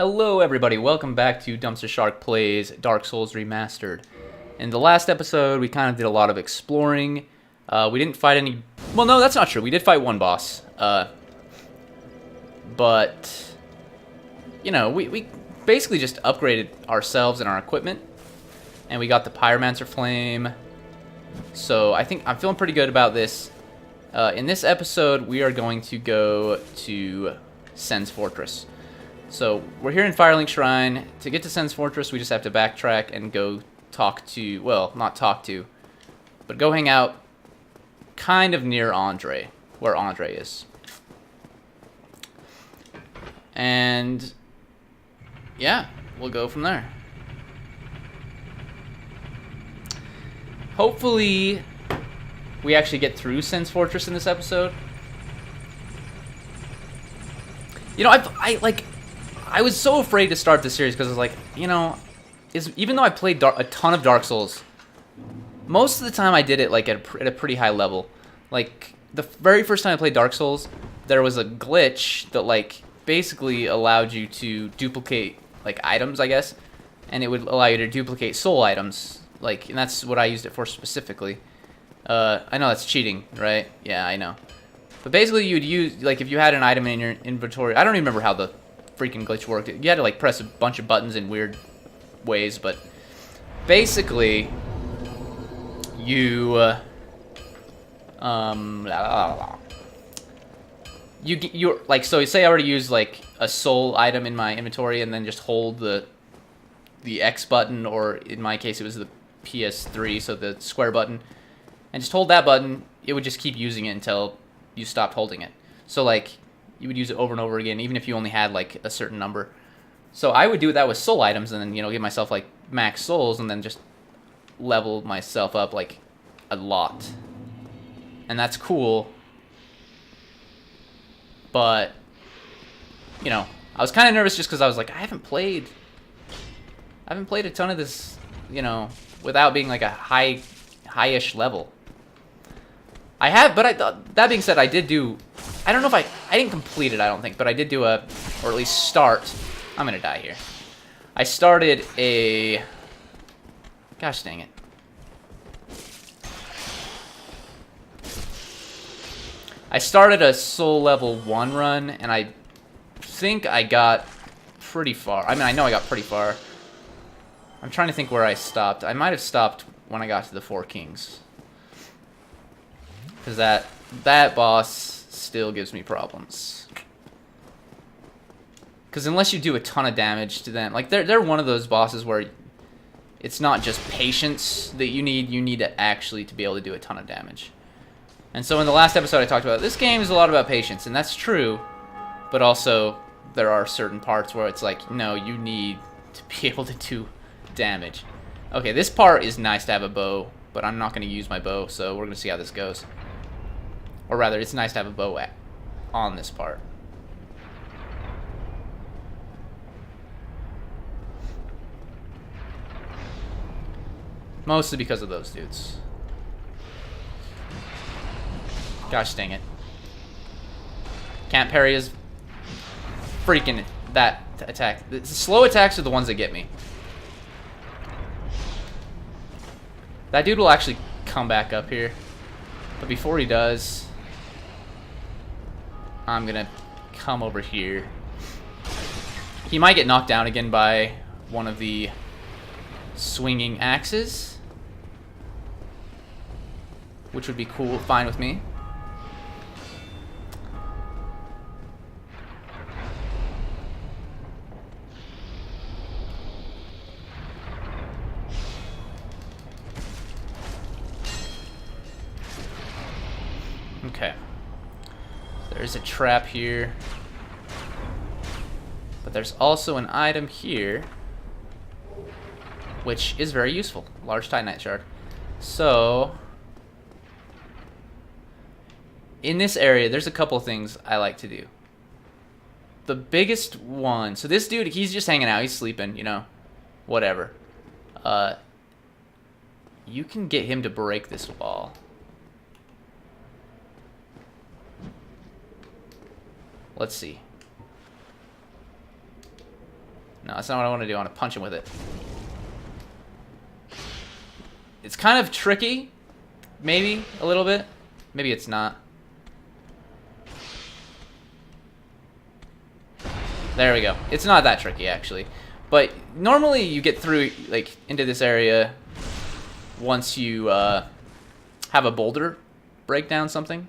Hello everybody, welcome back to DumpsterShark Plays Dark Souls Remastered. In the last episode, we kind of did a lot of exploring. We didn't fight any... Well, no, that's not true. We did fight one boss. But, you know, we basically just upgraded ourselves and our equipment. And we got the Pyromancer Flame. So I think I'm feeling pretty good about this. In this episode, we are going to go to Sen's Fortress. So we're here in Firelink Shrine. To get to Sen's Fortress, we just have to backtrack and go talk to, well, not talk to, but go hang out kind of near Andre, where Andre is. And yeah, we'll go from there. Hopefully, we actually get through Sen's Fortress in this episode. You know, I was so afraid to start this series because I was like, you know, even though I played a ton of Dark Souls, most of the time I did it like at a pretty high level. Like the very first time I played Dark Souls, there was a glitch that like basically allowed you to duplicate like items, I guess, and it would allow you to duplicate soul items. Like, and that's what I used it for specifically. I know that's cheating, right? Yeah, I know. But basically, you would use like if you had an item in your inventory. I don't even remember how the freaking glitch worked. You had to like press a bunch of buttons in weird ways, but basically you're like, so say I already used like a soul item in my inventory and then just hold the X button, or in my case it was the PS3, so the square button, and just hold that button, it would just keep using it until you stopped holding it. So like you would use it over and over again, even if you only had like a certain number. So I would do that with soul items, and then, you know, give myself like max souls, and then just level myself up like a lot. And that's cool. But, you know, I was kind of nervous just because I was like, I haven't played a ton of this, you know, without being like a high-ish level. I have, but that being said, I did do, I don't know if I didn't complete it, I don't think, but I did do or at least start, I'm gonna die here. I started a, gosh dang it. I started a soul level 1 run, and I think I got pretty far. I mean, I know I got pretty far. I'm trying to think where I stopped. I might have stopped when I got to the Four Kings. Because that boss still gives me problems. Because unless you do a ton of damage to them, like they're one of those bosses where it's not just patience that you need to actually to be able to do a ton of damage. And so in the last episode I talked about, this game is a lot about patience, and that's true, but also there are certain parts where it's like, no, you need to be able to do damage. Okay, this part is nice to have a bow, but I'm not going to use my bow, so we're going to see how this goes. Or rather, it's nice to have a bow on this part. Mostly because of those dudes. Gosh dang it. Can't parry his freaking that attack. The slow attacks are the ones that get me. That dude will actually come back up here. But before he does, I'm gonna come over here. He might get knocked down again by one of the swinging axes, which would be cool, fine with me. Okay. There's a trap here. But there's also an item here, which is very useful. Large Titanite shard. So, in this area, there's a couple things I like to do. The biggest one, so this dude, he's just hanging out. He's sleeping, you know, whatever. You can get him to break this wall. Let's see. No, that's not what I want to do. I want to punch him with it. It's kind of tricky. Maybe a little bit. Maybe it's not. There we go. It's not that tricky, actually. But normally you get through, like, into this area once you have a boulder break down something.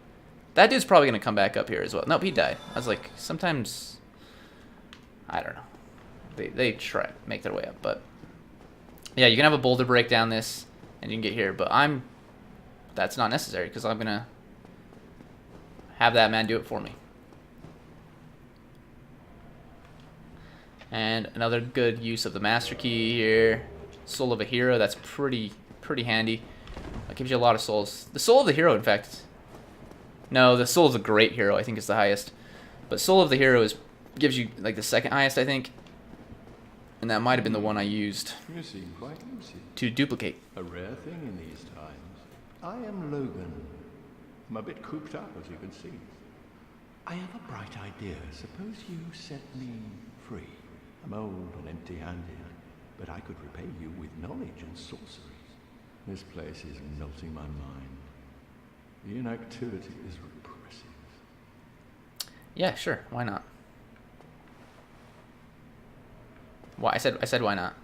That dude's probably going to come back up here as well. Nope, he died. I was like, sometimes... I don't know. They try to make their way up, but... Yeah, you can have a boulder break down this, and you can get here, but that's not necessary, because I'm going to have that man do it for me. And another good use of the master key here. Soul of a hero, that's pretty handy. That gives you a lot of souls. The soul of the hero, in fact... No, the soul of the great hero, I think, is the highest. But soul of the hero gives you, like, the second highest, I think. And that might have been the one I used You seem quite lucid. to duplicate. A rare thing in these times. I am Logan. I'm a bit cooped up, as you can see. I have a bright idea. Suppose you set me free. I'm old and empty-handed, but I could repay you with knowledge and sorcery. This place is melting my mind. The inactivity is repressive. Yeah, sure. Why not? Why? I said why not.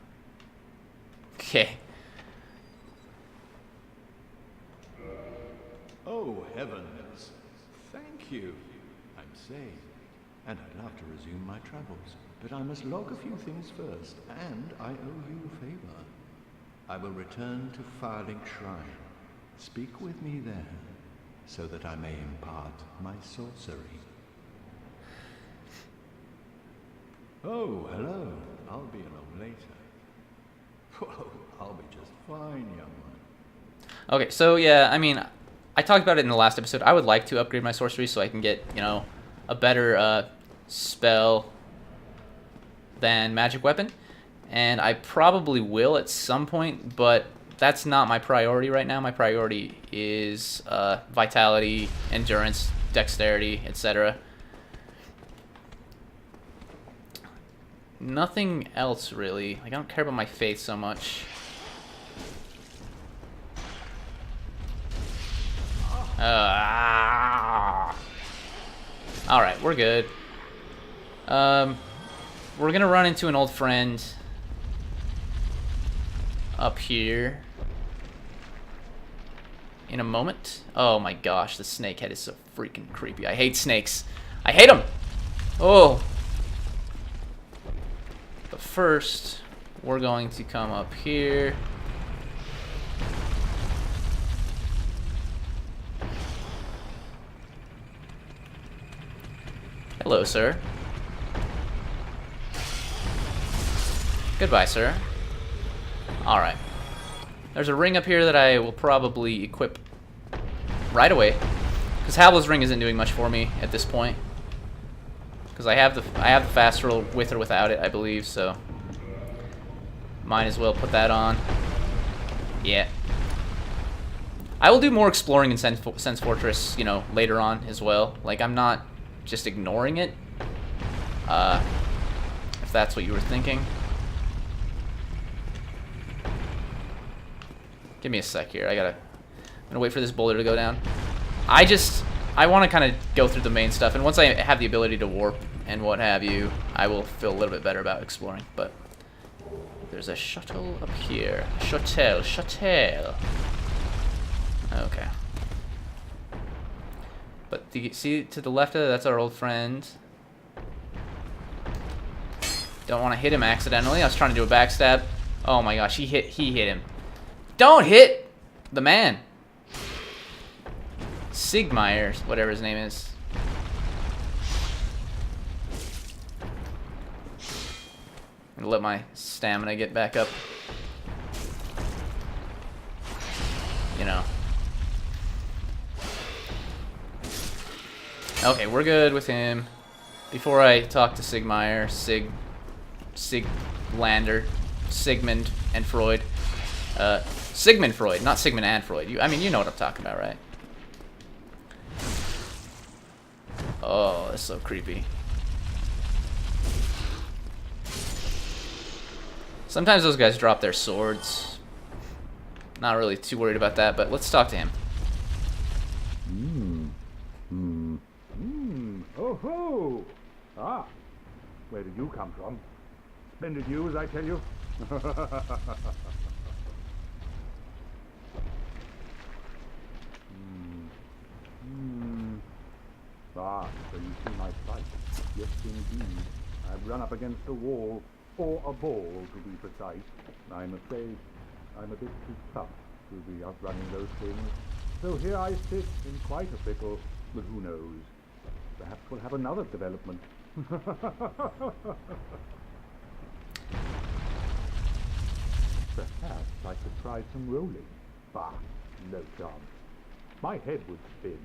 Okay. Oh, heavens. Thank you. I'm safe, and I'd love to resume my travels. But I must log a few things first, and I owe you a favor. I will return to Firelink Shrine. Speak with me there, so that I may impart my sorcery. Oh, hello. I'll be along later. Whoa, I'll be just fine, young one. Okay, so yeah, I mean, I talked about it in the last episode. I would like to upgrade my sorcery so I can get, you know, a better spell than magic weapon. And I probably will at some point, but that's not my priority right now. My priority is vitality, endurance, dexterity, etc. Nothing else really. Like, I don't care about my faith so much. Alright, we're good. We're gonna run into an old friend up here in a moment. Oh my gosh, the snake head is so freaking creepy. I hate snakes. I hate them! Oh! But first, we're going to come up here. Hello, sir. Goodbye, sir. Alright. There's a ring up here that I will probably equip right away. Because Havel's ring isn't doing much for me at this point. Because I have the fast roll with or without it, I believe, so might as well put that on. Yeah. I will do more exploring in Sense Fortress, you know, later on as well. Like, I'm not just ignoring it. If that's what you were thinking. Give me a sec here. I'm gonna wait for this boulder to go down. I want to kind of go through the main stuff, and once I have the ability to warp and what have you, I will feel a little bit better about exploring. But there's a shuttle up here. Shuttle. Okay. But see to the left of it, that's our old friend. Don't want to hit him accidentally. I was trying to do a backstab. Oh my gosh, he hit him. Don't hit the man. Sigmire, whatever his name is. I'm gonna let my stamina get back up. You know. Okay, we're good with him. Before I talk to Sigmire, Siglander, Sigmund, and Freud. Sigmund Freud, not Sigmund and Freud. I mean, you know what I'm talking about, right? Oh, that's so creepy. Sometimes those guys drop their swords. Not really too worried about that, but let's talk to him. Oh ho! Ah, where did you come from? Splendid news, I tell you. Ah, so you see my plight. Yes, indeed. I've run up against a wall, or a ball to be precise. I'm afraid I'm a bit too tough to be outrunning those things. So here I sit in quite a pickle, but who knows? Perhaps we'll have another development. Perhaps I could try some rolling. Bah, no chance. My head would spin.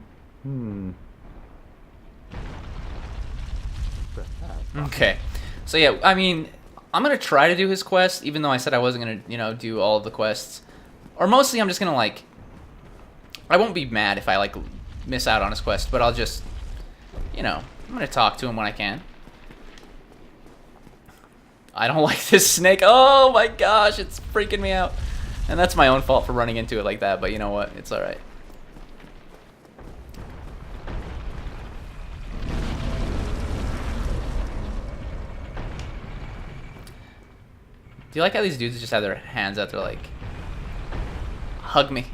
Perhaps. Okay. So yeah, I mean, I'm gonna try to do his quest, even though I said I wasn't gonna, you know, do all of the quests. Or mostly I'm just gonna, like, I won't be mad if I, like, miss out on his quest, but I'll just, you know, I'm gonna talk to him when I can. I don't like this snake. Oh my gosh, it's freaking me out. And that's my own fault for running into it like that, but you know what? It's alright. Do you like how these dudes just have their hands out there like, hug me?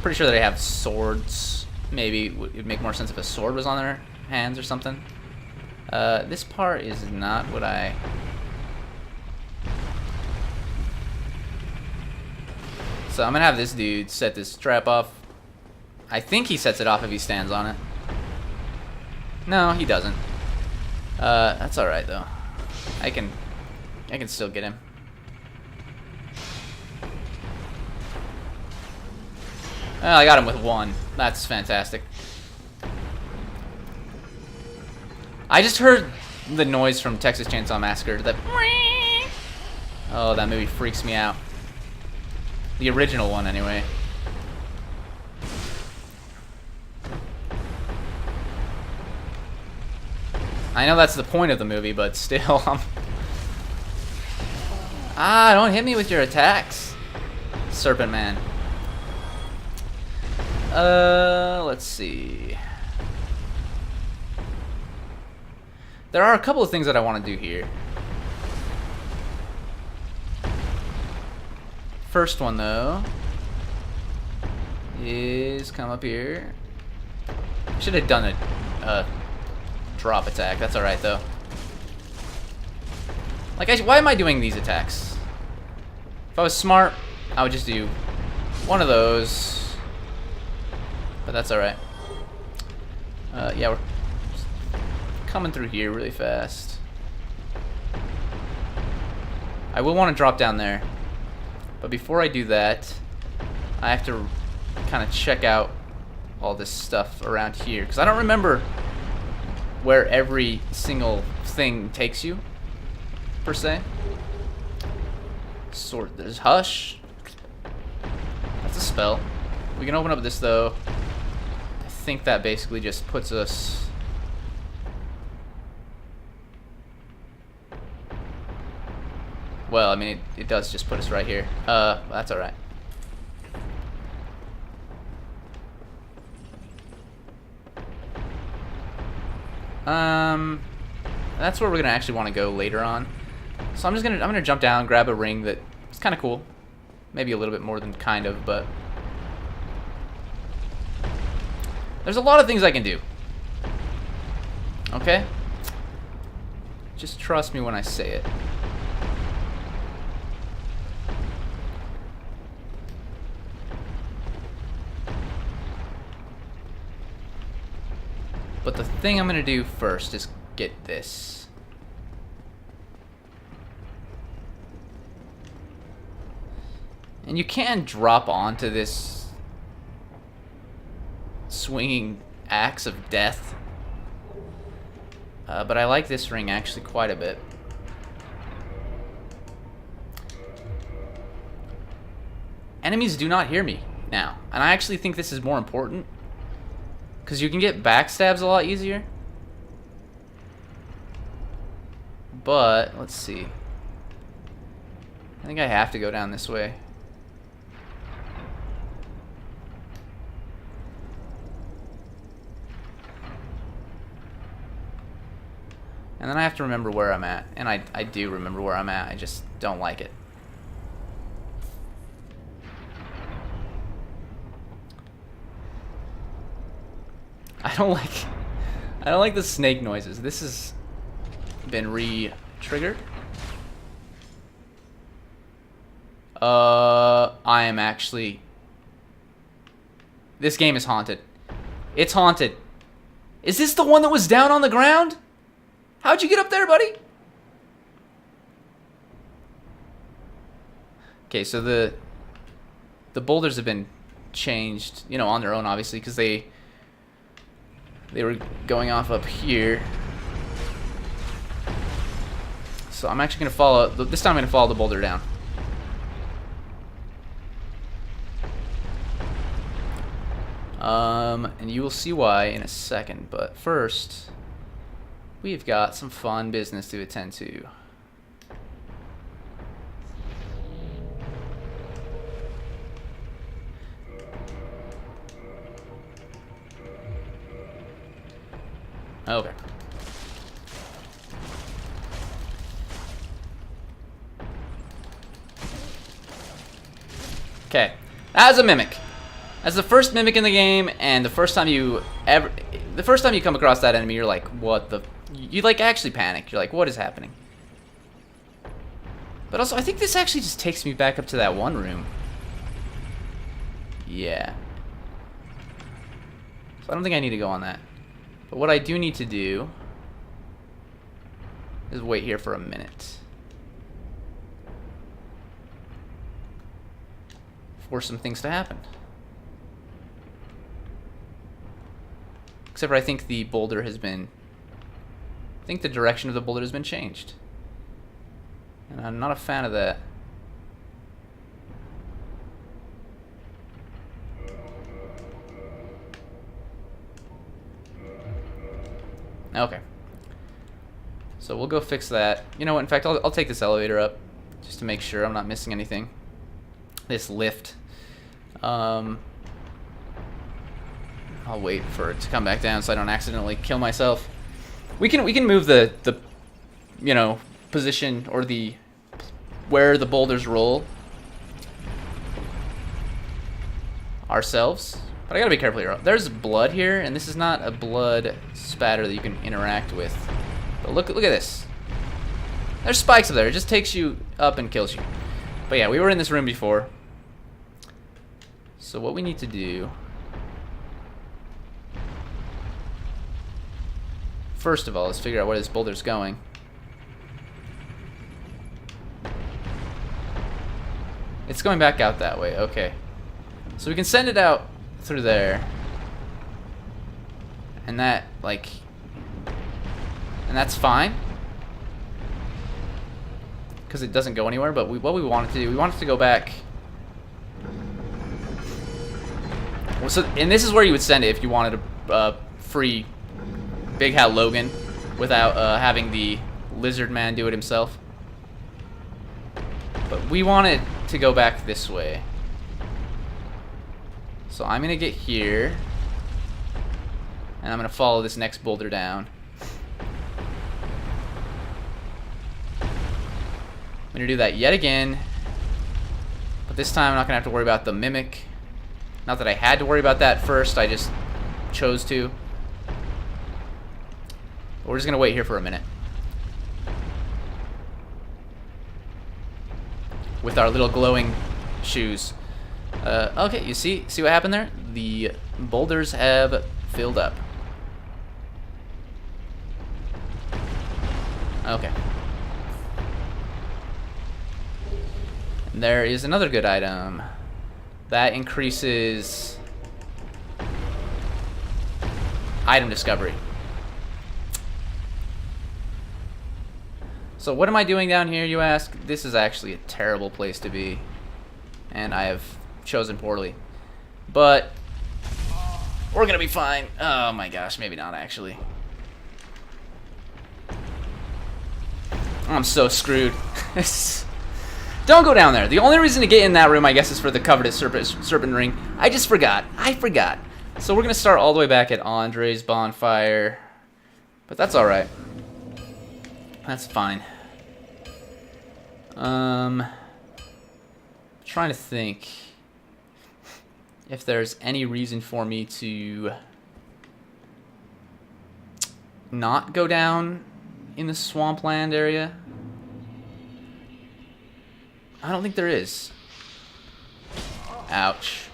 Pretty sure they have swords. Maybe it would make more sense if a sword was on their hands or something. This part is not what I... So I'm gonna have this dude set this trap off. I think he sets it off if he stands on it. No, he doesn't. That's alright though. I can still get him. Oh, I got him with one. That's fantastic. I just heard the noise from Texas Chainsaw Massacre. That... Oh, that movie freaks me out. The original one, anyway. I know that's the point of the movie, but still, Ah, don't hit me with your attacks, Serpent Man. Let's see. There are a couple of things that I want to do here. First one, though, is come up here. Should have done a drop attack. That's alright, though. Like, why am I doing these attacks? If I was smart, I would just do one of those. But that's alright. Yeah, we're just coming through here really fast. I will want to drop down there. But before I do that, I have to kind of check out all this stuff around here. Because I don't remember where every single thing takes you, per se. Sword, there's Hush. That's a spell. We can open up this, though. I think that basically just puts us... Well, I mean, it does just put us right here. That's alright. That's where we're gonna actually want to go later on. So I'm gonna jump down, grab a ring that is kind of cool. Maybe a little bit more than kind of, but there's a lot of things I can do. Okay? Just trust me when I say it. But the thing I'm gonna do first is get this. And you can drop onto this swinging axe of death. But I like this ring actually quite a bit. Enemies do not hear me now. And I actually think this is more important. Because you can get backstabs a lot easier. But, let's see. I think I have to go down this way. And then I have to remember where I'm at. And I do remember where I'm at. I just don't like it. I don't like the snake noises. This has been re-triggered. I am actually... This game is haunted. It's haunted. Is this the one that was down on the ground? How'd you get up there, buddy? Okay, so the boulders have been changed, you know, on their own, obviously, because they were going off up here. So I'm actually going to follow... This time I'm going to follow the boulder down. And you will see why in a second. But first, we've got some fun business to attend to. Okay. Okay. As a mimic. As the first mimic in the game, and the first time you come across that enemy, you're like, what the... You like actually panic. You're like, what is happening? But also, I think this actually just takes me back up to that one room. Yeah. So I don't think I need to go on that. But what I do need to do is wait here for a minute. For some things to happen. Except for I think the boulder has been... I think the direction of the boulder has been changed. And I'm not a fan of that. Okay. So we'll go fix that. You know what, in fact, I'll take this elevator up just to make sure I'm not missing anything. This lift. I'll wait for it to come back down so I don't accidentally kill myself. We can move the you know, position or the where the boulders roll ourselves. But I gotta be careful here. There's blood here, and this is not a blood spatter that you can interact with. But look at this. There's spikes up there. It just takes you up and kills you. But yeah, we were in this room before. So what we need to do... First of all, let's figure out where this boulder's going. It's going back out that way. Okay. So we can send it out through there. And that, like... And that's fine. Because it doesn't go anywhere, but what we want it to do, we want it to go back... So, and this is where you would send it if you wanted to free Big Hat Logan without having the lizard man do it himself. But we want it to go back this way. So I'm going to get here. And I'm going to follow this next boulder down. I'm going to do that yet again. But this time I'm not going to have to worry about the mimic. Not that I had to worry about that first, I just chose to. But we're just going to wait here for a minute. With our little glowing shoes. Okay, you see what happened there? The boulders have filled up. Okay. And there is another good item. That increases item discovery. So what am I doing down here, you ask? This is actually a terrible place to be. And I have chosen poorly. But we're gonna be fine. Oh my gosh, maybe not actually. I'm so screwed. Don't go down there. The only reason to get in that room, I guess, is for the coveted serpent ring. I just forgot. I forgot. So we're going to start all the way back at Andre's bonfire. But that's alright. That's fine. Trying to think if there's any reason for me to not go down in the swampland area. I don't think there is. Ouch.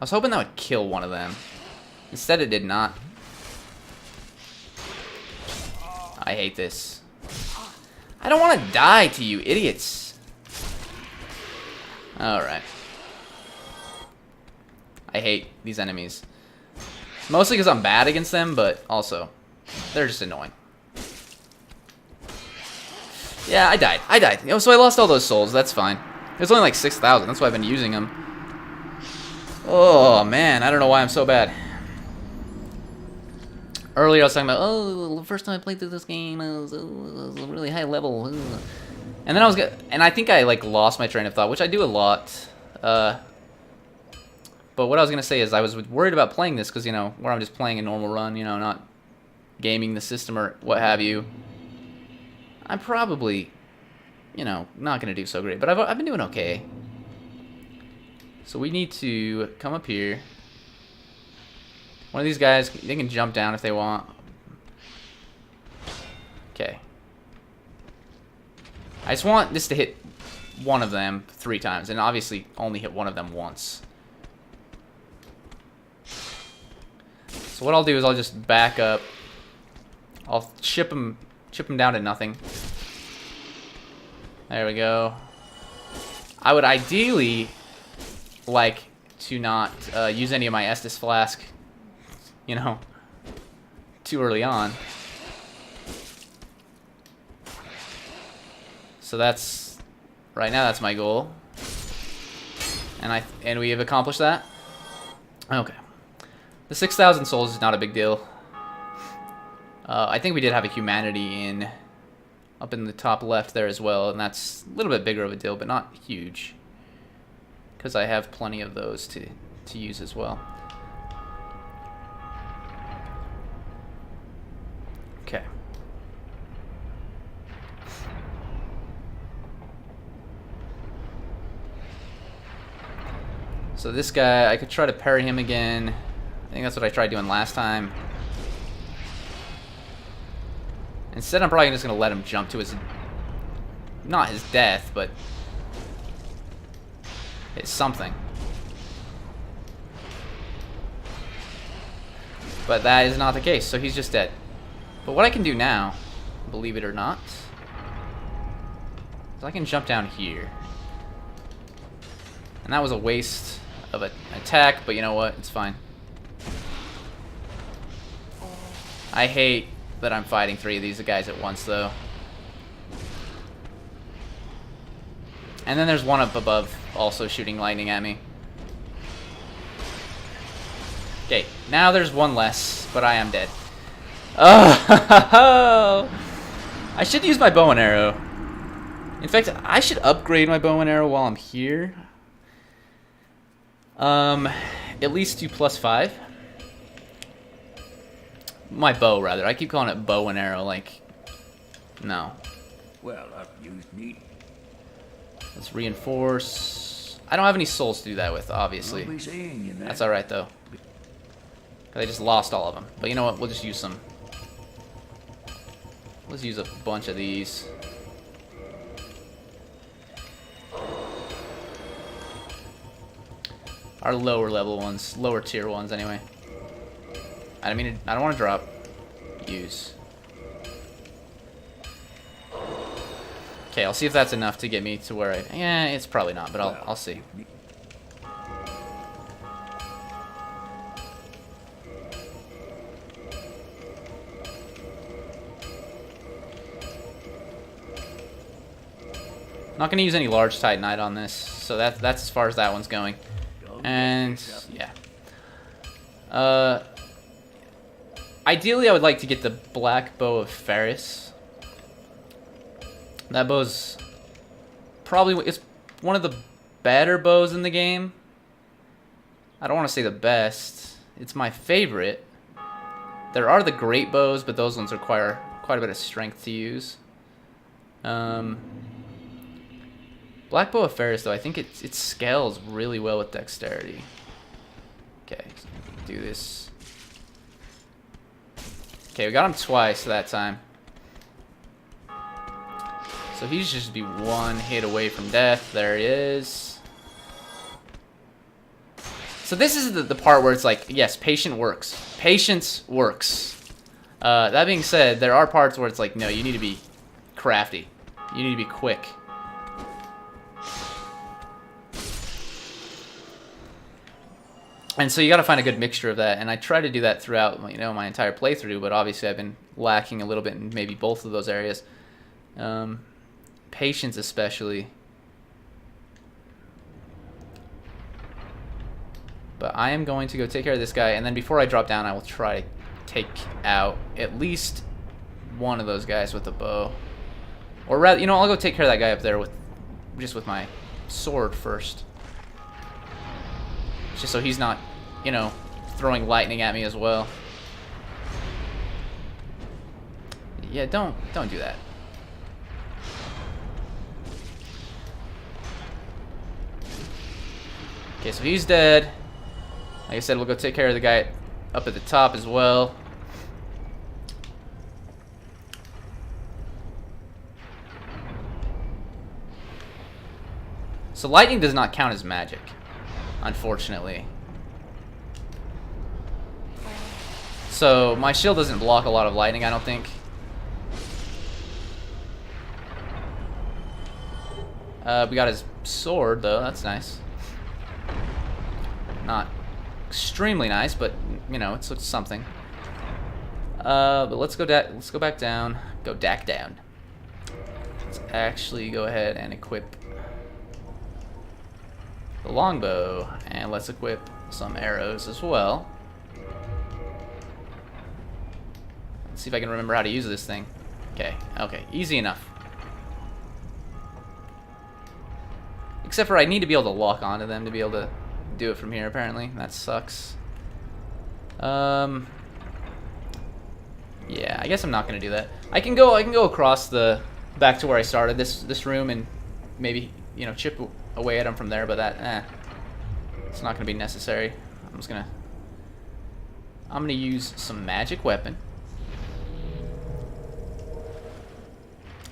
I was hoping that would kill one of them. Instead, it did not. I hate this. I don't want to die to you, idiots. Alright. I hate these enemies. Mostly because I'm bad against them, but also, they're just annoying. Yeah, I died. I died. You know, so I lost all those souls. That's fine. It's only like 6,000. That's why I've been using them. Oh, man. I don't know why I'm so bad. Earlier I was talking about, oh, the first time I played through this game, it was a really high level. And then I was and I think I like lost my train of thought, which I do a lot. But what I was gonna say is I was worried about playing this because, you know, where I'm just playing a normal run, you know, not gaming the system or what have you. I'm probably, you know, not gonna do so great, but I've been doing okay. So we need to come up here. One of these guys, they can jump down if they want. Okay. I just want this to hit one of them 3 times, and obviously only hit one of them once. So what I'll do is I'll just back up. I'll chip him down to nothing. There we go. I would ideally like to not use any of my Estus Flask, you know, too early on. So that's, right now that's my goal. And we have accomplished that. Okay. The 6,000 souls is not a big deal. I think we did have a humanity up in the top left there as well, and that's a little bit bigger of a deal, but not huge. Because I have plenty of those to use as well. Okay. So this guy, I could try to parry him again. I think that's what I tried doing last time. Instead, I'm probably just going to let him jump to his... not his death, but... it's something. But that is not the case, so he's just dead. But what I can do now, believe it or not, is I can jump down here. And that was a waste of an attack, but you know what? It's fine. I hate that I'm fighting 3 of these guys at once, though. And then there's one up above also shooting lightning at me. Okay, now there's one less, but I am dead. Oh! I should use my bow and arrow. In fact, I should upgrade my bow and arrow while I'm here. At least to +5. My bow, rather. I keep calling it bow and arrow, like... no. Well, I've used neat. Let's reinforce. I don't have any souls to do that with, obviously. I'll be seeing you, That's alright, though. I just lost all of them. But you know what? We'll just use some. Let's use a bunch of these. Our lower level ones. Lower tier ones, anyway. I mean, I don't want to drop. Use. Okay, I'll see if that's enough to get me to where I... yeah, it's probably not, but I'll see. Not going to use any large Titanite on this, so that's as far as that one's going. And, yeah. ideally, I would like to get the Black Bow of Ferris. That bow's probably it's one of the better bows in the game. I don't want to say the best. It's my favorite. There are the great bows, but those ones require quite a bit of strength to use. Black Bow of Ferris, though, I think it scales really well with dexterity. Okay, do this. Okay, we got him twice that time. So he should just be one hit away from death. There he is. So this is the part where it's like, yes, patience works. Patience works. That being said, there are parts where it's like, no, you need to be crafty. You need to be quick. And so you got to find a good mixture of that, and I try to do that throughout, you know, my entire playthrough. But obviously, I've been lacking a little bit in maybe both of those areas. Patience, especially. But I am going to go take care of this guy, and then before I drop down, I will try to take out at least one of those guys with a bow, or rather, you know, I'll go take care of that guy up there with just my sword first. Just so he's not, you know, throwing lightning at me as well. Yeah, don't do that. Okay, so he's dead. Like I said, we'll go take care of the guy up at the top as well. So lightning does not count as magic, unfortunately. So my shield doesn't block a lot of lightning, I don't think. We got his sword though, that's nice. Not extremely nice, but you know, it's something. But let's go back down. Go back down. Let's actually go ahead and equip the longbow, and let's equip some arrows as well. Let's see if I can remember how to use this thing. Okay, easy enough. Except for I need to be able to lock onto them to be able to do it from here, apparently. That sucks. Yeah, I guess I'm not gonna do that. I can go across the back to where I started this room and maybe, you know, chip away at them from there, but that it's not gonna be necessary. I'm gonna use some magic weapon.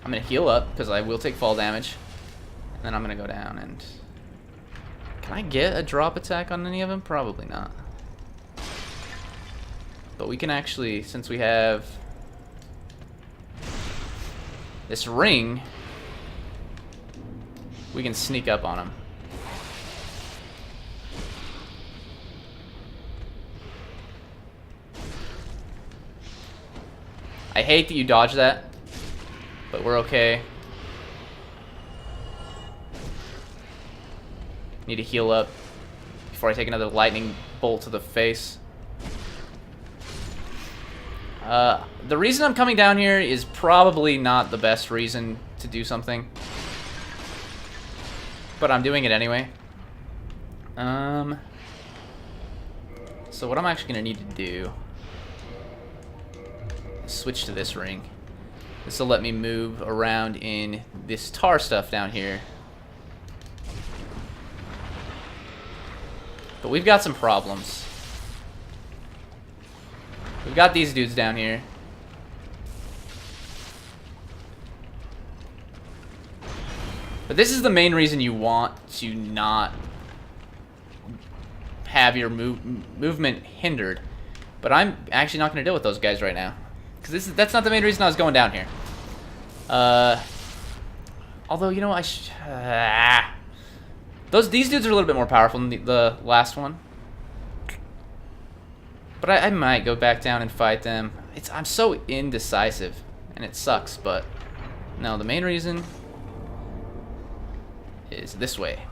I'm gonna heal up because I will take fall damage, and then I'm gonna go down and can I get a drop attack on any of them? Probably not. But we can actually, since we have this ring, we can sneak up on them. I hate that you dodge that, but we're okay. Need to heal up before I take another lightning bolt to the face. The reason I'm coming down here is probably not the best reason to do something, but I'm doing it anyway. So what I'm actually gonna need to do is switch to this ring. This will let me move around in this tar stuff down here. But we've got some problems. We've got these dudes down here. But this is the main reason you want to not have your movement hindered. But I'm actually not going to deal with those guys right now, because that's not the main reason I was going down here. Although, you know, these dudes are a little bit more powerful than the last one. But I might go back down and fight them. I'm so indecisive, and it sucks, but no, the main reason is this way.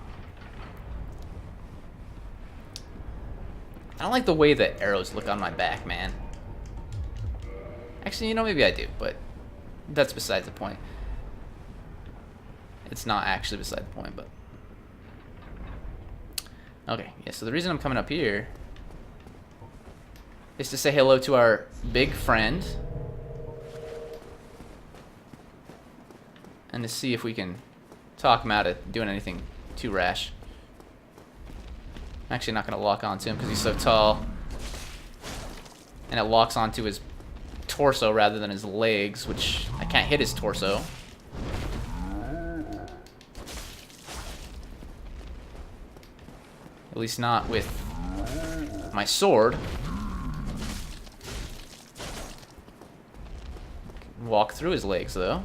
I don't like the way the arrows look on my back, man. Actually, you know, maybe I do, but that's besides the point. It's not actually beside the point, but... Okay, yeah, so the reason I'm coming up here is to say hello to our big friend. And to see if we can talk him out of doing anything too rash. I'm actually not going to lock onto him because he's so tall. And it locks onto his torso rather than his legs, which I can't hit his torso. At least not with my sword. Walk through his legs, though.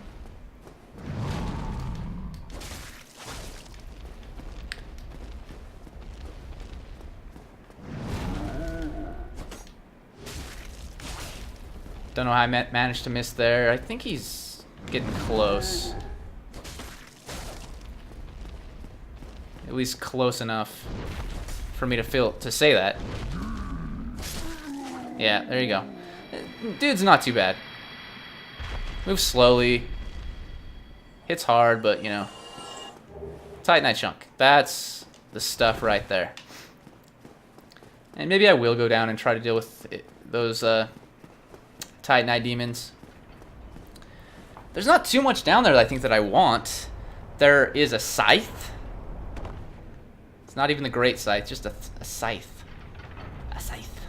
Don't know how I managed to miss there. I think he's getting close. At least close enough for me to say that. Yeah, there you go. Dude's not too bad. Moves slowly. Hits hard, but you know. Titanite chunk. That's the stuff right there. And maybe I will go down and try to deal with those Titanite demons. There's not too much down there that I think that I want. There is a scythe. It's not even the great scythe, just a scythe. A scythe.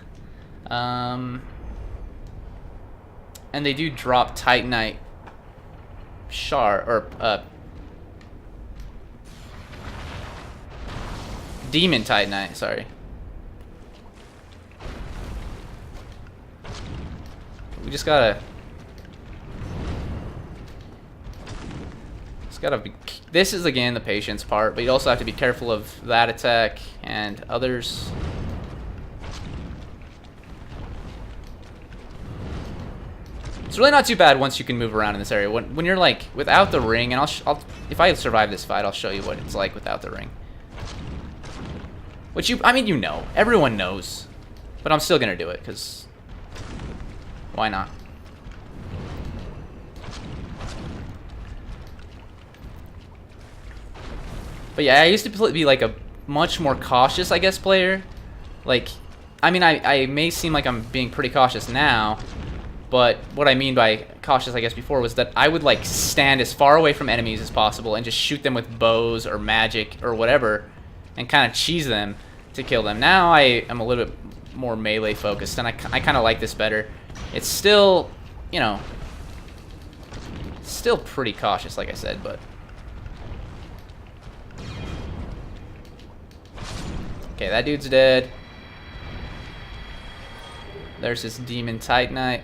And they do drop Titanite shard, or demon Titanite, sorry. We just gotta be, this is again the patience part, but you also have to be careful of that attack and others. It's really not too bad once you can move around in this area. When you're like without the ring, and I'll if I survive this fight, I'll show you what it's like without the ring. Which I mean, you know, everyone knows, but I'm still gonna do it because why not? But yeah, I used to be like a much more cautious, I guess, player. Like, I mean, I may seem like I'm being pretty cautious now, but what I mean by cautious, I guess, before was that I would like stand as far away from enemies as possible and just shoot them with bows or magic or whatever and kind of cheese them to kill them. Now I am a little bit more melee focused, and I kind of like this better. It's still, you know, still pretty cautious, like I said, but... Okay, that dude's dead. There's this demon Titanite.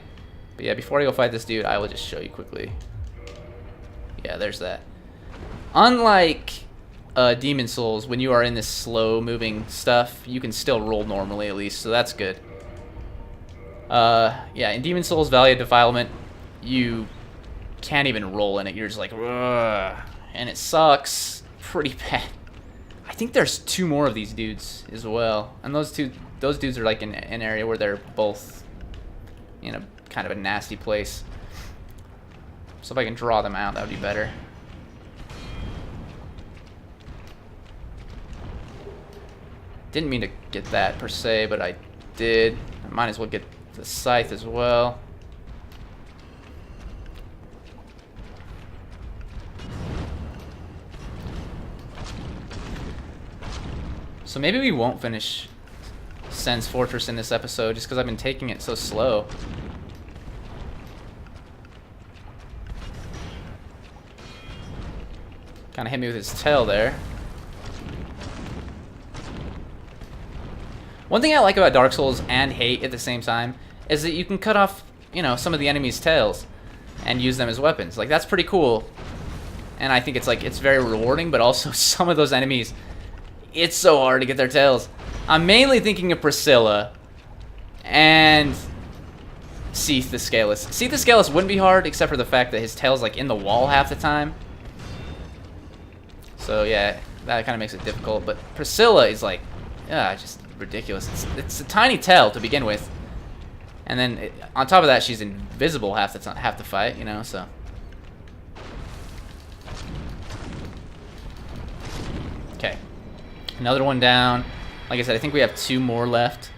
But yeah, before I go fight this dude, I will just show you quickly. Yeah, there's that. Unlike Demon Souls, when you are in this slow-moving stuff, you can still roll normally at least, so that's good. Yeah, in Demon Souls Valley of Defilement, you can't even roll in it. You're just like, ugh, and it sucks pretty bad. I think there's 2 more of these dudes as well, and those dudes are like in an area where they're both in a kind of a nasty place. So if I can draw them out, that would be better. Didn't mean to get that per se, but I did. I might as well get the scythe as well. So maybe we won't finish Sen's Fortress in this episode just because I've been taking it so slow. Kind of hit me with his tail there. One thing I like about Dark Souls and hate at the same time is that you can cut off, you know, some of the enemies' tails and use them as weapons. Like, that's pretty cool. And I think it's like, it's very rewarding, but also some of those enemies, it's so hard to get their tails. I'm mainly thinking of Priscilla and Seath the Scaleless. Seath the Scaleless wouldn't be hard, except for the fact that his tail's like in the wall half the time. So yeah, that kind of makes it difficult. But Priscilla is like, just ridiculous. It's a tiny tail to begin with, And then on top of that, she's invisible half the fight, you know, so. Okay. Another one down. Like I said, I think we have 2 more left.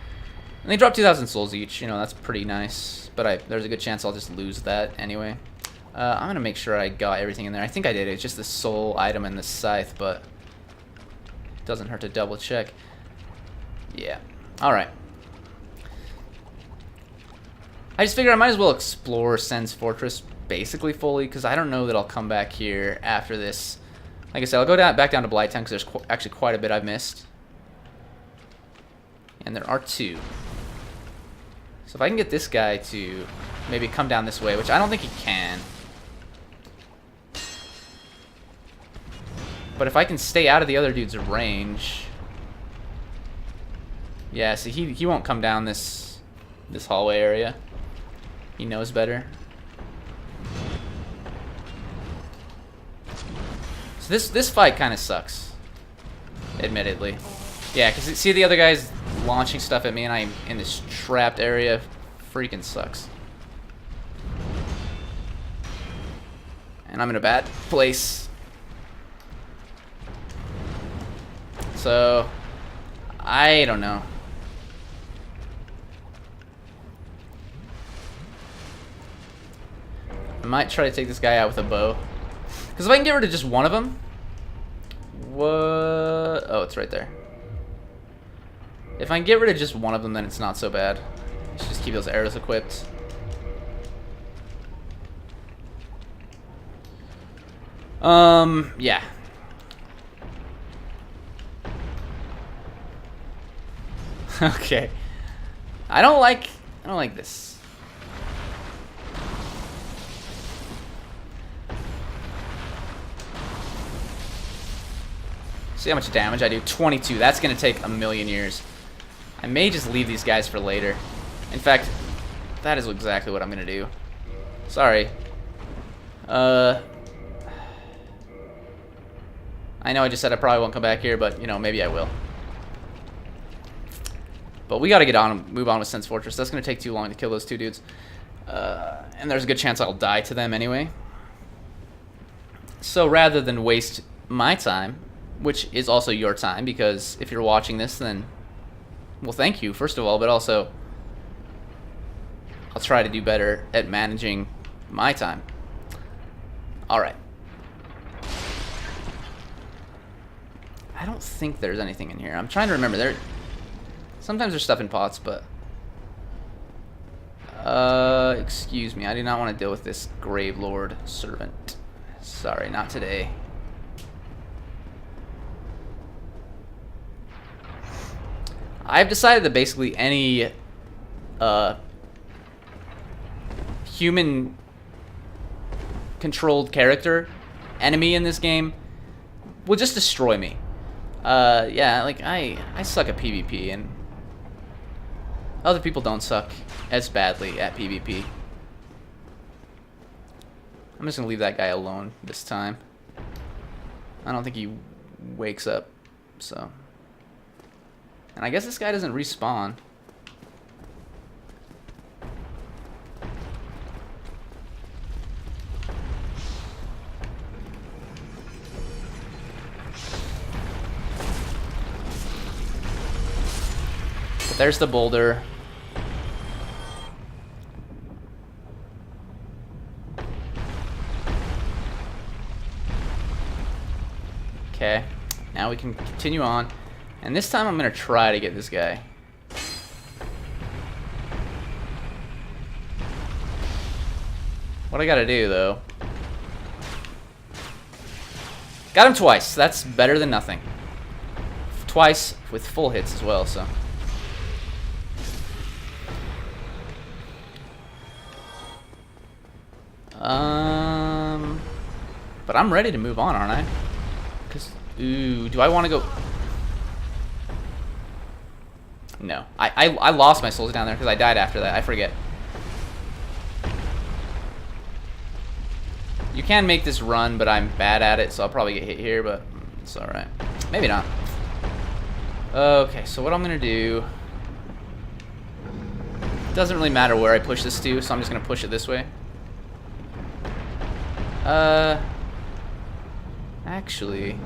And they drop 2,000 souls each, you know, that's pretty nice. But there's a good chance I'll just lose that anyway. I'm going to make sure I got everything in there. I think I did. It's just the soul item and the scythe, but it doesn't hurt to double check. Yeah. Alright. I just figured I might as well explore Sen's Fortress basically fully, because I don't know that I'll come back here after this. Like I said, I'll go back down to Blighttown, because there's actually quite a bit I've missed. And there are 2. So if I can get this guy to maybe come down this way, which I don't think he can. But if I can stay out of the other dude's range... Yeah, see, he won't come down this hallway area. He knows better. So this fight kind of sucks, admittedly. Yeah, because see the other guy's launching stuff at me and I'm in this trapped area. Freaking sucks. And I'm in a bad place. So, I don't know. I might try to take this guy out with a bow. Because if I can get rid of just one of them... What? Oh, it's right there. If I can get rid of just one of them, then it's not so bad. I should just keep those arrows equipped. Yeah. Okay. I don't like this. See how much damage I do? 22. That's gonna take a million years. I may just leave these guys for later. In fact, that is exactly what I'm gonna do. Sorry. I know I just said I probably won't come back here, but you know, maybe I will. But we gotta move on with Sen's Fortress. That's gonna take too long to kill those 2 dudes. And there's a good chance I'll die to them anyway. So rather than waste my time, which is also your time, because if you're watching this, then, well, thank you, first of all, but also, I'll try to do better at managing my time. Alright. I don't think there's anything in here. I'm trying to remember. Sometimes there's stuff in pots, but... excuse me. I do not want to deal with this Grave Lord servant. Sorry, not today. I've decided that basically any human-controlled character, enemy in this game, will just destroy me. Yeah, like, I suck at PvP, and other people don't suck as badly at PvP. I'm just gonna leave that guy alone this time. I don't think he wakes up, so... And I guess this guy doesn't respawn. But there's the boulder. Okay, now we can continue on. And this time I'm going to try to get this guy. What I got to do, though... Got him twice. That's better than nothing. Twice with full hits as well, so... But I'm ready to move on, aren't I? Because, ooh, do I want to go... No. I lost my souls down there because I died after that. I forget. You can make this run, but I'm bad at it, so I'll probably get hit here, but it's alright. Maybe not. Okay, so what I'm going to do... Doesn't really matter where I push this to, so I'm just gonna push it this way. Actually,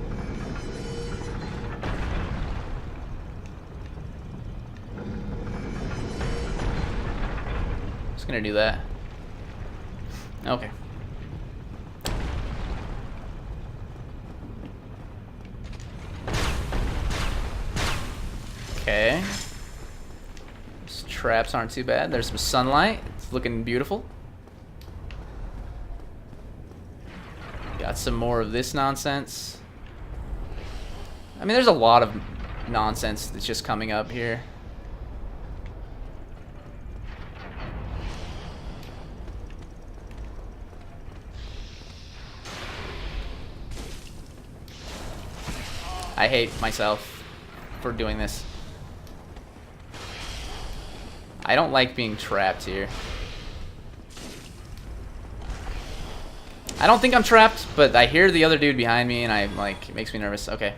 just gonna do that. Okay. Okay. These traps aren't too bad. There's some sunlight. It's looking beautiful. Got some more of this nonsense. I mean, there's a lot of nonsense that's just coming up here. I hate myself for doing this. I don't like being trapped here. I don't think I'm trapped, but I hear the other dude behind me, and it makes me nervous. Okay.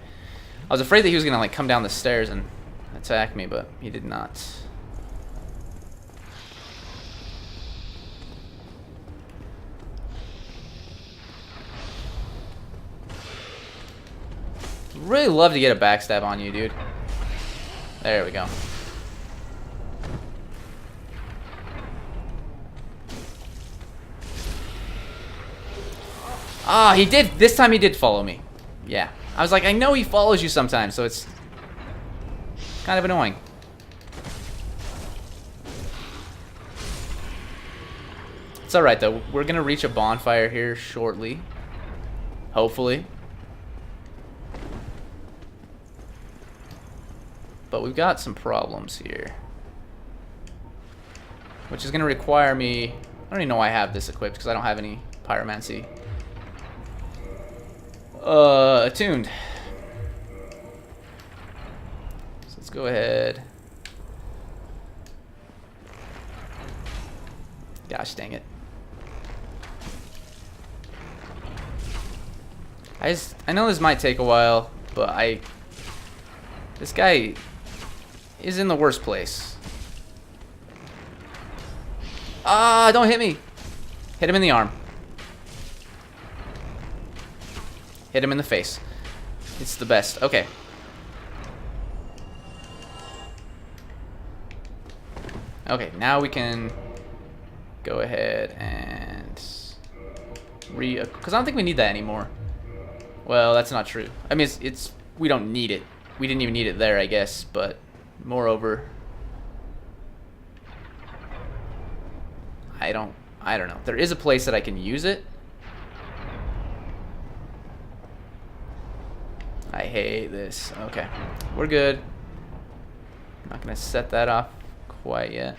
I was afraid that he was gonna, like, come down the stairs and attack me, but he did not. Really love to get a backstab on you, dude. There we go. Ah, he did. This time he did follow me. Yeah. I was like, I know he follows you sometimes, so it's kind of annoying. It's alright, though. We're going to reach a bonfire here shortly. Hopefully. But we've got some problems here. Which is going to require me... I don't even know why I have this equipped, because I don't have any pyromancy. Attuned. So let's go ahead. Gosh dang it. I know this might take a while, but this guy is in the worst place. Ah, don't hit me. Hit him in the arm. Hit him in the face. It's the best. Okay. Okay, now we can go ahead and because I don't think we need that anymore. Well, that's not true. I mean, it's we don't need it. We didn't even need it there, I guess, but moreover, I don't know. There is a place that I can use it. I hate this. Okay, we're good. I'm not gonna set that off quite yet.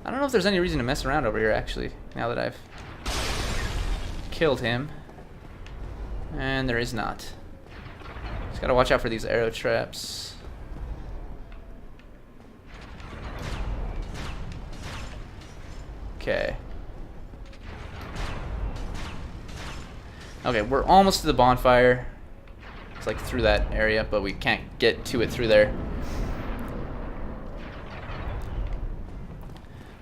I don't know if there's any reason to mess around over here, actually, now that I've killed him. And there is not. Just gotta watch out for these arrow traps. Okay. Okay, we're almost to the bonfire. It's like through that area, but we can't get to it through there.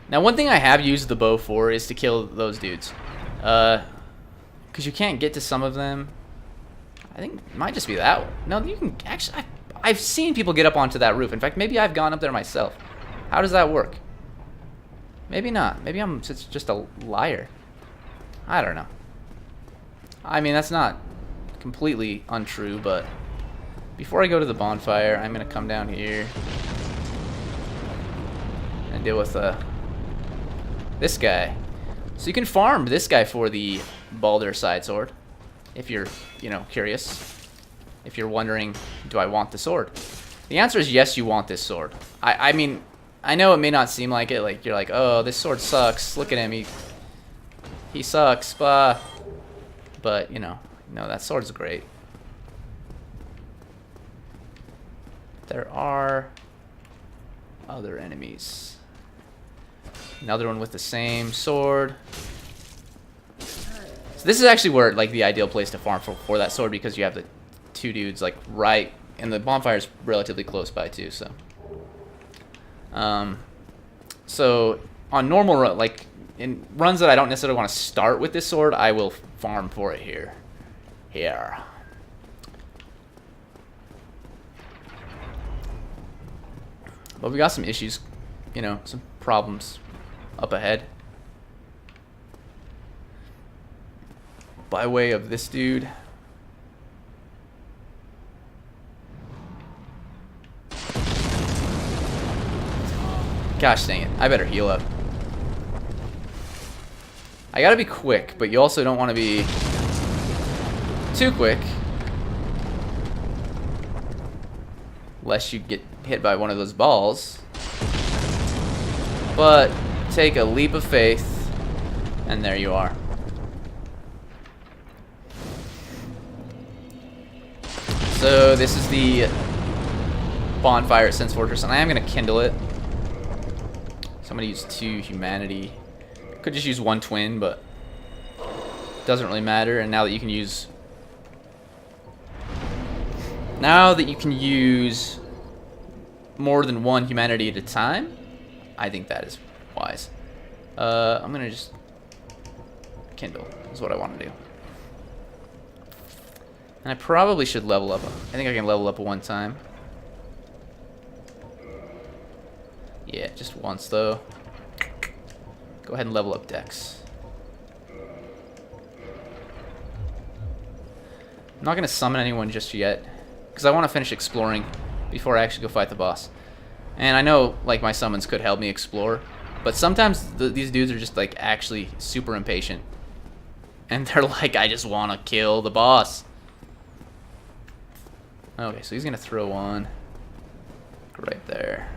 Now, one thing I have used the bow for is to kill those dudes. Because you can't get to some of them. I think it might just be that one. No, you can actually... I've seen people get up onto that roof. In fact, maybe I've gone up there myself. How does that work? Maybe not. Maybe I'm just a liar. I don't know. I mean, that's not completely untrue, but before I go to the bonfire, I'm going to come down here and deal with this guy. So you can farm this guy for the Baldur side sword, if you're, curious. If you're wondering, do I want the sword? The answer is yes, you want this sword. I mean, I know it may not seem like it, like you're like, oh, this sword sucks. Look at him, he sucks, but no, that sword's great. There are other enemies. Another one with the same sword. So this is actually where, like, the ideal place to farm for that sword, because you have the two dudes, like, right, and the bonfire's relatively close by too, so. So on normal run, like in runs that I don't necessarily want to start with this sword, I will farm for it here. Here. But we got some issues, you know, some problems up ahead. By way of this dude. Gosh dang it, I better heal up. I gotta be quick, but you also don't want to be too quick. Lest you get hit by one of those balls. But take a leap of faith, and there you are. So this is the bonfire at Sense Fortress, and I am going to kindle it. So I'm going to use 2 humanity. Could just use 1 twin, but doesn't really matter. And now that you can use more than 1 humanity at a time, I think that is wise. I'm gonna just kindle is what I want to do. And I probably should level up. I think I can level up 1 time. Yeah, just once though. Go ahead and level up Dex. I'm not gonna summon anyone just yet, because I want to finish exploring before I actually go fight the boss. And I know, like, my summons could help me explore, but sometimes these dudes are just, like, actually super impatient. And they're like, I just want to kill the boss. Okay, so he's going to throw one right there.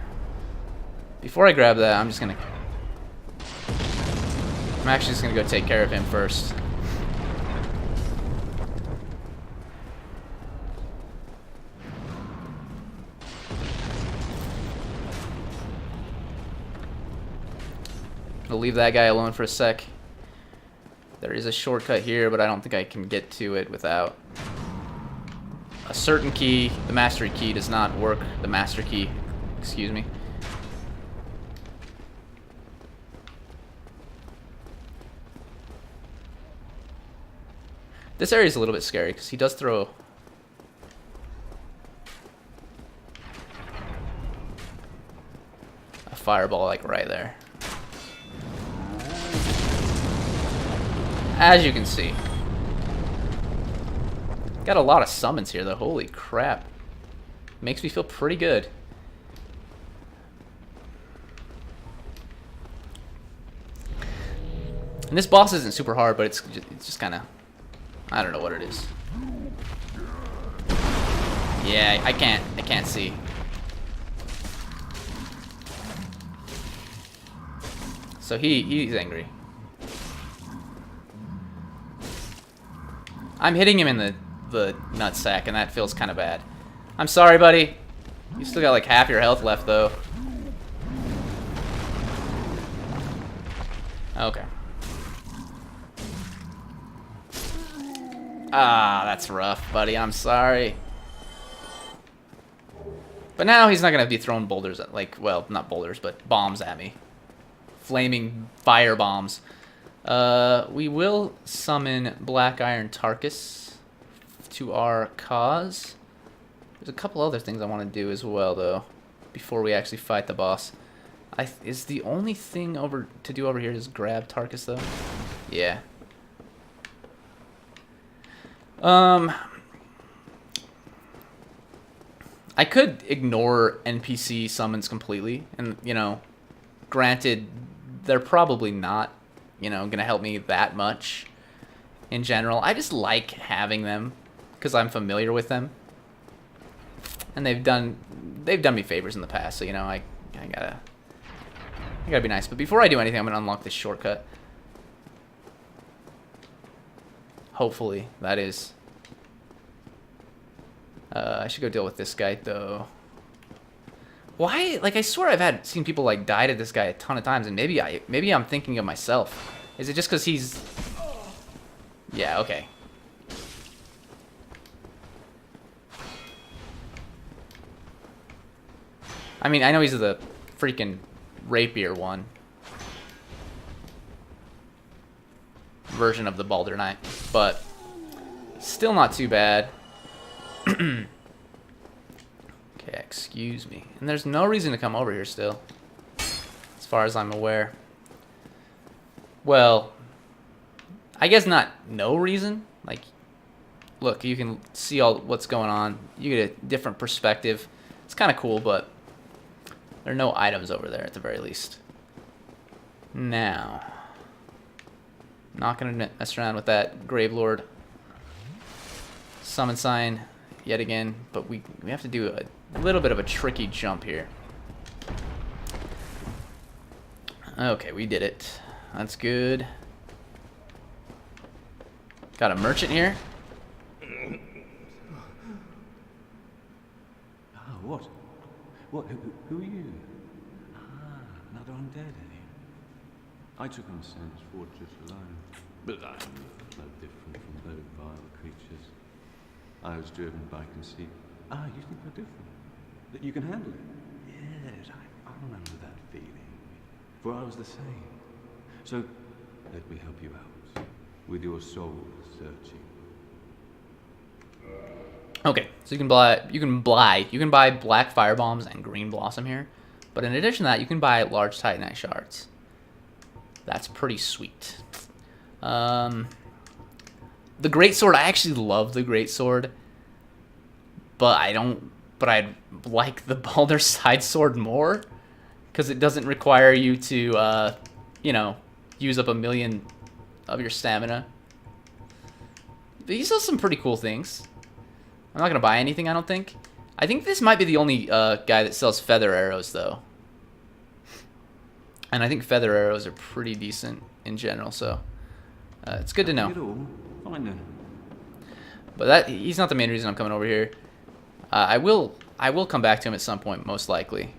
Before I grab that, I'm actually just going to go take care of him first. I'll leave that guy alone for a sec. There is a shortcut here, but I don't think I can get to it without a certain key. The mastery key does not work. The master key, excuse me. This area is a little bit scary because he does throw a fireball like right there. As you can see. Got a lot of summons here though. Holy crap. Makes me feel pretty good. And this boss isn't super hard, but it's just kind of, I don't know what it is. Yeah, I can't see. So he's angry. I'm hitting him in the nutsack, and that feels kind of bad. I'm sorry, buddy. You still got like half your health left, though. Okay. Ah, that's rough, buddy. I'm sorry. But now he's not going to be throwing boulders at, like, well, not boulders, but bombs at me. Flaming fire bombs. We will summon Black Iron Tarkus to our cause. There's a couple other things I want to do as well, though, before we actually fight the boss. Is the only thing to do over here is grab Tarkus, though? Yeah. I could ignore NPC summons completely, and, you know, granted, they're probably not, you know, gonna help me that much in general. I just like having them because I'm familiar with them, and they've done me favors in the past. So, you know, I gotta be nice. But before I do anything, I'm gonna unlock this shortcut. Hopefully, that is. I should go deal with this guy though. Why? Like, I swear I've seen people like die to this guy a ton of times, and maybe I'm thinking of myself. Is it just because he's? Yeah. Okay. I mean, I know he's the freaking rapier one. Version of the Balder Knight. But still not too bad. Okay, excuse me. And there's no reason to come over here still. As far as I'm aware. Well, I guess not no reason. Like, look, you can see all what's going on. You get a different perspective. It's kind of cool, but there are no items over there at the very least. Now, not going to mess around with that Gravelord summon sign yet again, but we have to do a little bit of a tricky jump here. Okay, we did it. That's good. Got a merchant here. Ah, what? What? Who are you? Ah, another undead, are you? I took on Sam's fortress alone, but I'm no different from those vile creatures. I was driven by conceit. Ah, you think we're different? That you can handle it? Yes, I remember that feeling. For I was the same. So, let me help you out with your soul searching. Okay, so you can buy black fire bombs and green blossom here, but in addition to that, you can buy large titanite shards. That's pretty sweet. The greatsword, I actually love the greatsword, but I like the Balder side sword more because it doesn't require you to, you know, use up 1,000,000 of your stamina. But he does some pretty cool things. I'm not gonna buy anything, I don't think. I think this might be the only guy that sells feather arrows, though. And I think feather arrows are pretty decent in general, so it's good to know. But he's not the main reason I'm coming over here. I will come back to him at some point, most likely.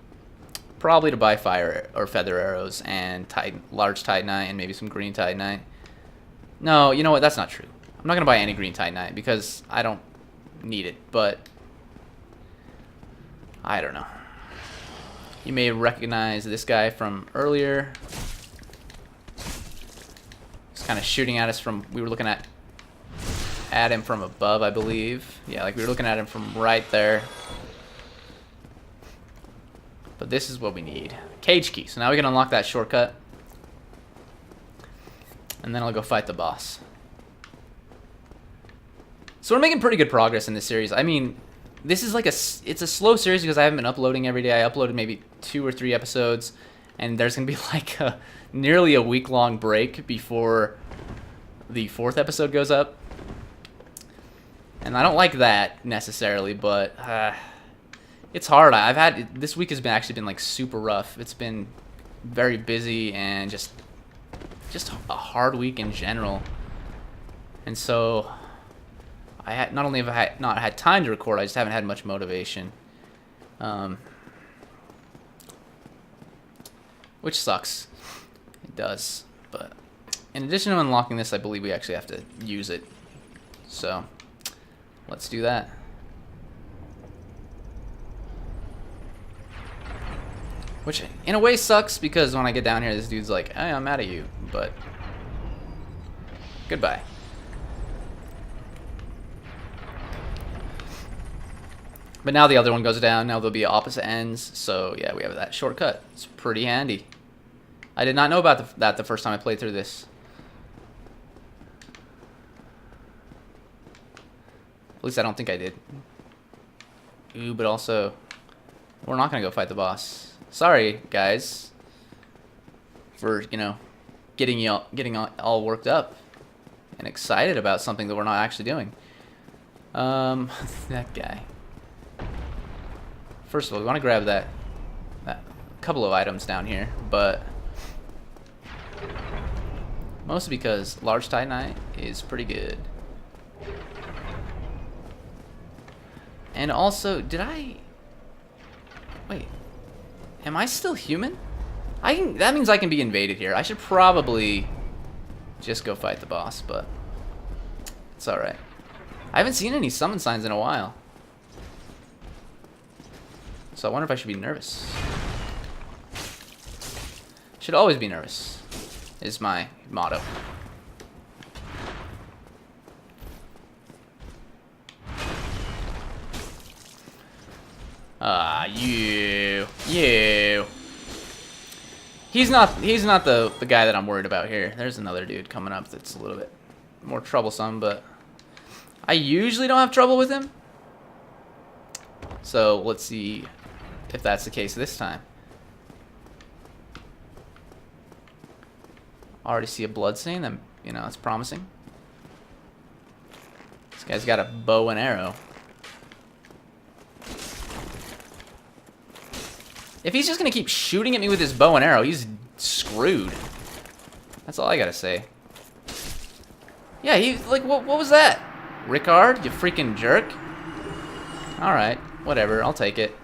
Probably to buy fire or feather arrows and large titanite and maybe some green titanite. No, you know what? That's not true. I'm not gonna buy any green titanite because I don't need it. But I don't know. You may recognize this guy from earlier. He's kind of shooting at us from. We were looking at him from above, I believe. Yeah, like we were looking at him from right there. But this is what we need. Cage key. So now we can unlock that shortcut. And then I'll go fight the boss. So we're making pretty good progress in this series. I mean, this is like it's a slow series because I haven't been uploading every day. I uploaded maybe 2 or 3 episodes. And there's going to be like nearly a week-long break before the 4th episode goes up. And I don't like that necessarily, but it's hard. This week has actually been like super rough. It's been very busy and just a hard week in general. And so not only have I not had time to record, I just haven't had much motivation. Which sucks. It does. But in addition to unlocking this, I believe we actually have to use it. So let's do that. Which, in a way, sucks, because when I get down here, this dude's like, hey, I'm mad at you, but goodbye. But now the other one goes down. Now they'll be opposite ends, so yeah, we have that shortcut. It's pretty handy. I did not know about that the first time I played through this. At least I don't think I did. Ooh, but also, we're not going to go fight the boss. Sorry, guys, for, you know, getting all worked up and excited about something that we're not actually doing. That guy. First of all, we want to grab that couple of items down here, but mostly because large titanite is pretty good. And also, wait. Am I still human? That means I can be invaded here. I should probably just go fight the boss, but it's alright. I haven't seen any summon signs in a while. So I wonder if I should be nervous. Should always be nervous, is my motto. You. He's not the guy that I'm worried about here. There's another dude coming up that's a little bit more troublesome, but I usually don't have trouble with him. So let's see if that's the case this time. Already see a blood stain. You know, it's promising. This guy's got a bow and arrow. If he's just gonna keep shooting at me with his bow and arrow, he's screwed. That's all I gotta say. Yeah, he like what was that? Rickard, you freaking jerk. Alright, whatever, I'll take it.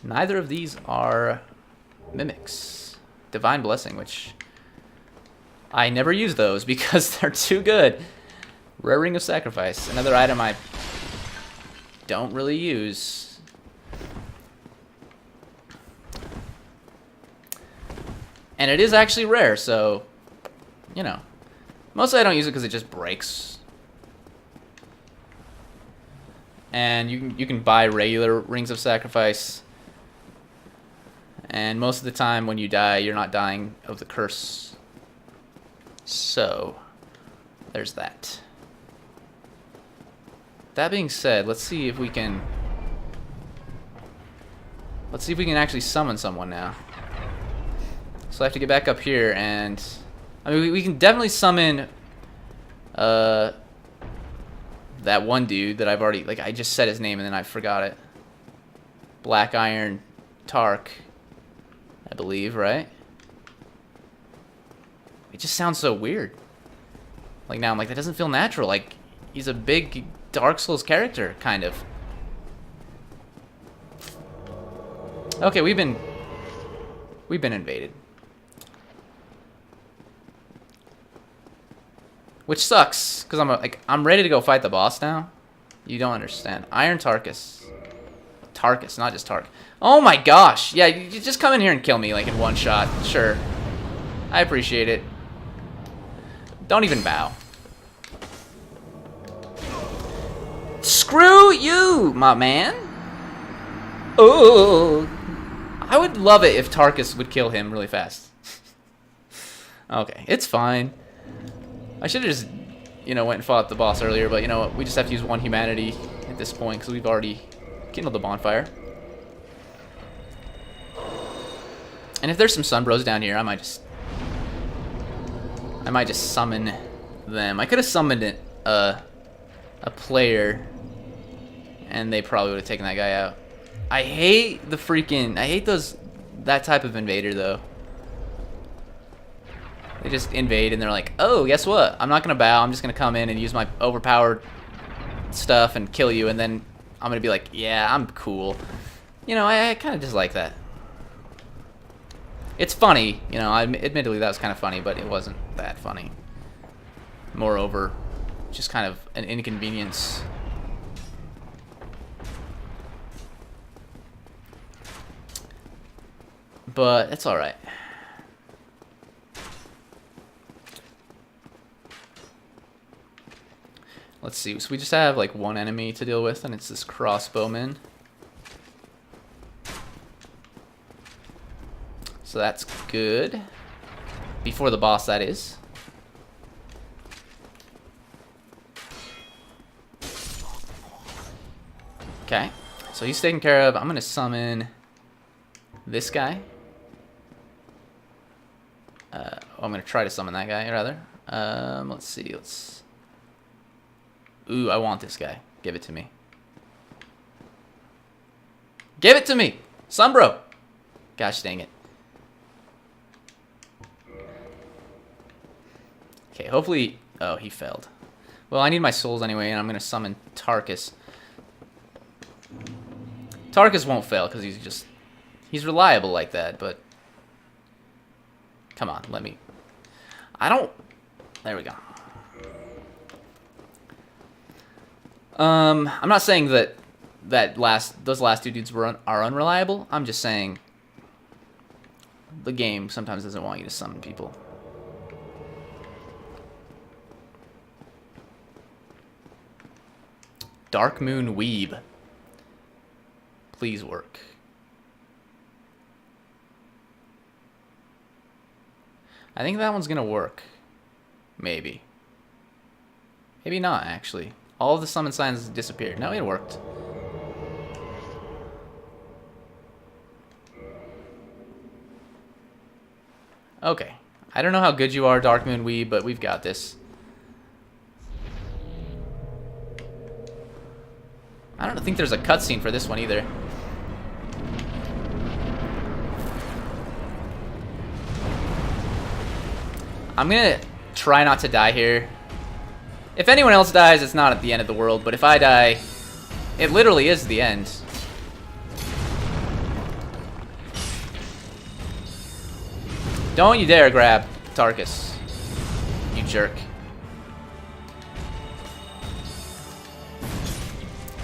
Neither of these are mimics. Divine Blessing, which I never use those because they're too good. Rare Ring of Sacrifice, another item I don't really use. And it is actually rare, so, you know. Mostly I don't use it because it just breaks. And you can buy regular Rings of Sacrifice. And most of the time when you die, you're not dying of the curse. So, there's that. That being said, let's see if we can actually summon someone now. So I have to get back up here, and I mean we can definitely summon that one dude that I've already, like, I just said his name and then I forgot it. Black Iron Tark, I believe, right? It just sounds so weird. Like now I'm like, that doesn't feel natural. Like he's a big Dark Souls character, kind of. Okay, we've been invaded. Which sucks, because I'm ready to go fight the boss now. You don't understand. Iron Tarkus. Tarkus, not just Tark. Oh my gosh! Yeah, you just come in here and kill me like in one shot. Sure. I appreciate it. Don't even bow. Screw you, my man. Oh, I would love it if Tarkus would kill him really fast. Okay, it's fine. I should have just, you know, went and fought the boss earlier, but you know what? We just have to use one humanity at this point because we've already kindled the bonfire. And if there's some Sunbros down here, I might just summon them. I could have summoned it, a player, and they probably would have taken that guy out. I hate that type of invader though. They just invade and they're like, oh, guess what? I'm not gonna bow. I'm just gonna come in and use my overpowered stuff and kill you, and then I'm gonna be like, yeah, I'm cool. You know, I kind of dislike that. It's funny, you know. Admittedly, that was kind of funny, but it wasn't that funny. Moreover, just kind of an inconvenience. But it's all right. Let's see. So we just have like one enemy to deal with, and it's this crossbowman. So that's good. Before the boss, that is. Okay. So he's taken care of. I'm going to summon this guy. I'm going to try to summon that guy, rather. Let's see. Ooh, I want this guy. Give it to me. Give it to me! Sunbro! Gosh dang it. Okay, hopefully... Oh, he failed. Well, I need my souls anyway, and I'm going to summon Tarkus. Tarkus won't fail, because he's reliable like that, but... Come on, let me... There we go. I'm not saying that those last two dudes are unreliable. I'm just saying the game sometimes doesn't want you to summon people. Dark Moon Weeb. Please work. I think that one's gonna work. Maybe. Maybe not, actually. All of the summon signs disappeared. No, it worked. Okay. I don't know how good you are, Dark Moon Weeb, but we've got this. I don't think there's a cutscene for this one either. I'm gonna try not to die here. If anyone else dies, it's not at the end of the world, but if I die, it literally is the end. Don't you dare grab Tarkus, you jerk.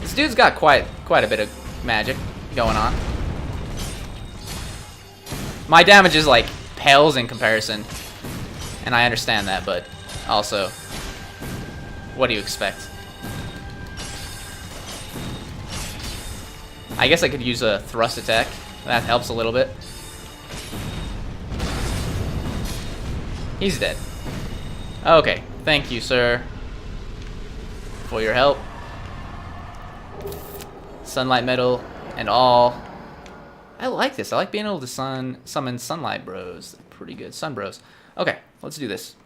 This dude's got quite a bit of magic going on. My damage is like pales in comparison, and I understand that, but also, what do you expect? I guess I could use a thrust attack. That helps a little bit. He's dead. Okay, thank you, sir, for your help. Sunlight Metal and all. I like this. I like being able to summon Sunlight Bros. Pretty good. Sun Bros. Okay, let's do this.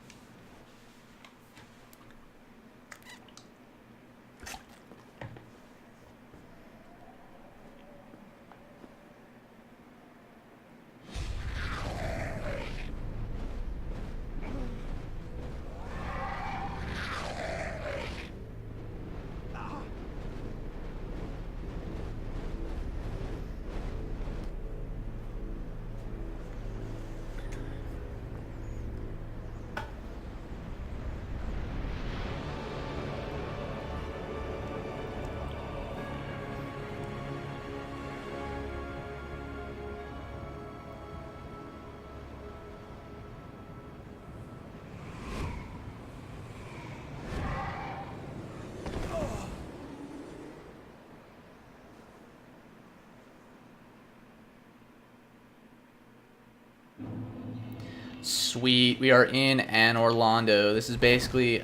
Sweet, we are in Anor Londo. This is basically,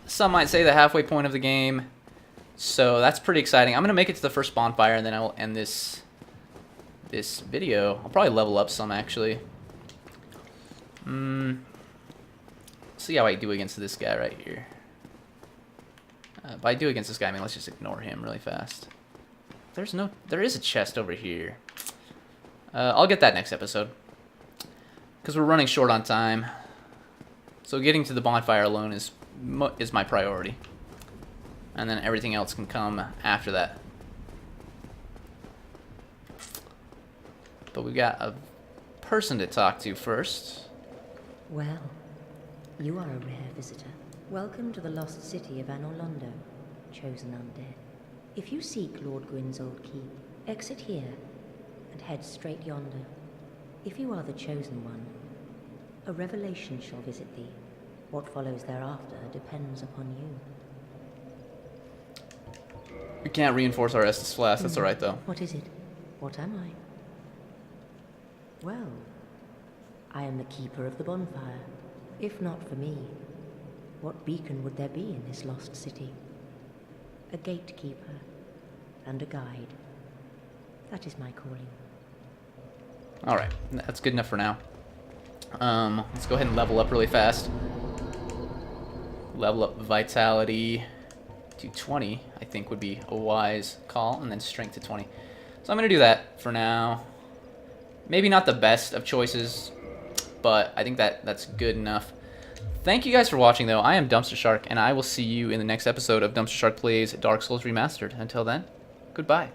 some might say, the halfway point of the game. So that's pretty exciting. I'm gonna make it to the first bonfire, and then I will end this video. I'll probably level up some actually. See how I do against this guy right here. If I do against this guy, I mean, let's just ignore him really fast. There is a chest over here. I'll get that next episode, because we're running short on time. So getting to the bonfire alone is my priority. And then everything else can come after that. But we've got a person to talk to first. Well, you are a rare visitor. Welcome to the lost city of Anor Londo, chosen undead. If you seek Lord Gwyn's old keep, exit here and head straight yonder. If you are the chosen one, a revelation shall visit thee. What follows thereafter depends upon you. We can't reinforce our Estus Flask, that's alright though. What is it? What am I? Well, I am the keeper of the bonfire. If not for me, what beacon would there be in this lost city? A gatekeeper and a guide. That is my calling. Alright, that's good enough for now. Let's go ahead and level up really fast. Level up Vitality to 20, I think would be a wise call, and then Strength to 20. So I'm going to do that for now. Maybe not the best of choices, but I think that's good enough. Thank you guys for watching, though. I am DumpsterShark, and I will see you in the next episode of DumpsterShark Plays Dark Souls Remastered. Until then, goodbye.